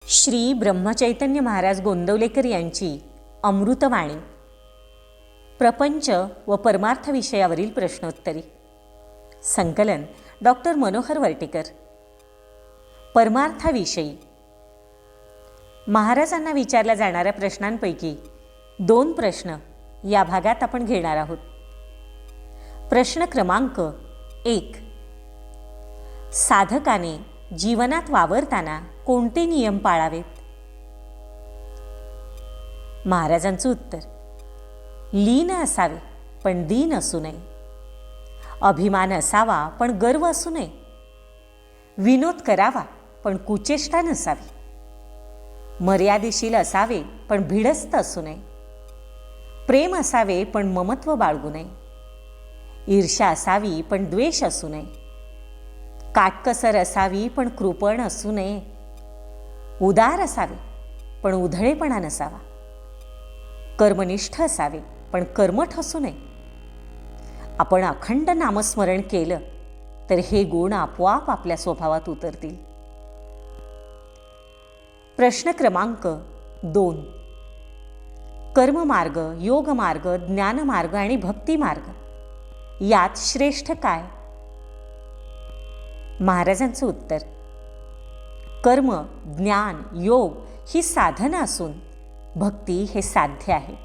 श्री ब्रह्मचैतन्य महाराज गोंदवलेकर यांची अमृतवाणी प्रपंच व परमार्थ विषयावरील प्रश्नोत्तरी संकलन डॉक्टर मनोहर वर्टेकर. परमार्थाविषयी महाराजांना विचारल्या जाणाऱ्या प्रश्नांपैकी 2 प्रश्न या भागात आपण घेणार आहोत. प्रश्न क्रमांक 1. साधकाने जीवनात वावरताना कोणते नियम पाळावेत? महाराजांचं उत्तर: लीन असावे पण दीन असू नये, अभिमान असावा पण गर्व असू नये, विनोद करावा पण कुचेष्टा नसावी, मर्यादेशील असावे पण भिडस्त असू नये, प्रेम असावे पण ममत्व बाळगू नये, ईर्ष्या असावी पण द्वेष असू नये, काटकसर असावी पण कृपण असू नये, उदार असावे पण उधळेपणा नसावा, कर्मनिष्ठ असावे पण कर्मठ असू नये. आपण अखंड नामस्मरण केलं तर हे गुण आपोआप आपल्या स्वभावात उतरतील. प्रश्न क्रमांक 2. कर्ममार्ग, योगमार्ग, ज्ञानमार्ग आणि भक्तिमार्ग यात श्रेष्ठ काय? महाराजांचं उत्तर: कर्म, ज्ञान, योग ही साधनं असून भक्ती हे साध्य आहे.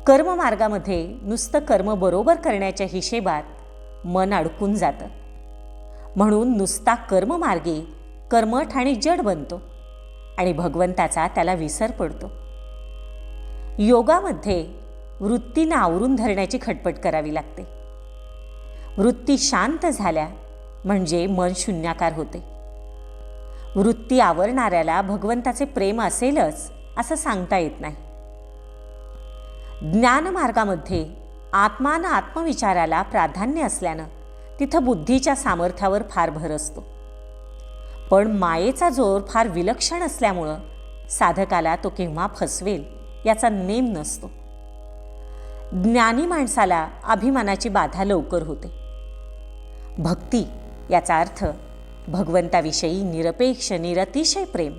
कर्ममार्गामध्ये नुसतं कर्म बरोबर करण्याच्या हिशेबात मन अडकून जातं, म्हणून नुसता कर्ममार्गी कर्मठ आणि जड बनतो आणि भगवंताचा त्याला विसर पडतो. योगामध्ये वृत्तींना आवरून धरण्याची खटपट करावी लागते. वृत्ती शांत झाल्या म्हणजे मन शून्याकार होते. वृत्ती आवरणाऱ्याला भगवंताचे प्रेम असेलच असं सांगता येत नाही. ज्ञानमार्गामध्ये आत्मान आत्मविचाराला प्राधान्य असल्यानं तिथं बुद्धीच्या सामर्थ्यावर फार भर असतो, पण मायेचा जोर फार विलक्षण असल्यामुळं साधकाला तो केव्हा फसवेल याचा नेम नसतो. ज्ञानी माणसाला अभिमानाची बाधा लवकर होते. भक्ती याचा अर्थ भगवंताविषयी निरपेक्ष निरतिशय प्रेम.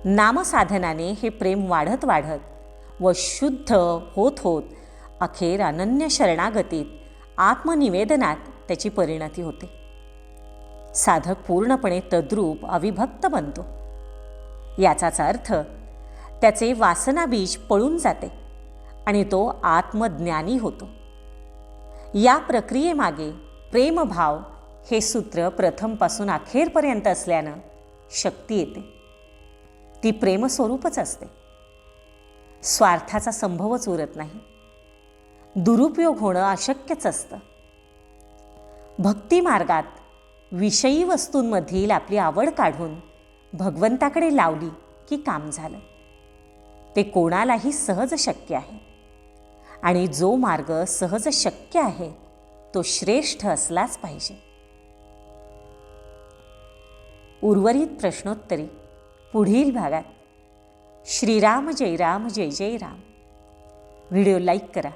नामसाधनाने हे प्रेम वाढत वाढत व शुद्ध होत होत अखेर अनन्य शरणागतीत आत्मनिवेदनात त्याची परिणती होते. साधक पूर्णपणे तद्रूप अविभक्त बनतो. याचाच अर्थ त्याचे वासनाबीज पळून जाते आणि तो आत्मज्ञानी होतो. या प्रक्रियेमागे प्रेमभाव हे सूत्र प्रथमपासून अखेरपर्यंत असल्यानं शक्ती येते. ती प्रेमस्वरूपच असते. स्वार्थाचा संभवच उरत नाही. दुरुपयोग होणं अशक्यच असतं. भक्तिमार्गात विषयी वस्तूंमधील आपली आवड काढून भगवंताकडे लावली की काम झालं. ते कोणालाही सहज शक्य आहे आणि जो मार्ग सहज शक्य आहे तो श्रेष्ठ असलाच पाहिजे. उर्वरित प्रश्नोत्तरी पुढील भागात. श्रीराम जय राम जय जय राम. व्हिडिओ लाईक करा,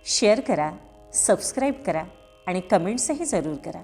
शेअर करा, सबस्क्राईब करा आणि कमेंट्सही जरूर करा.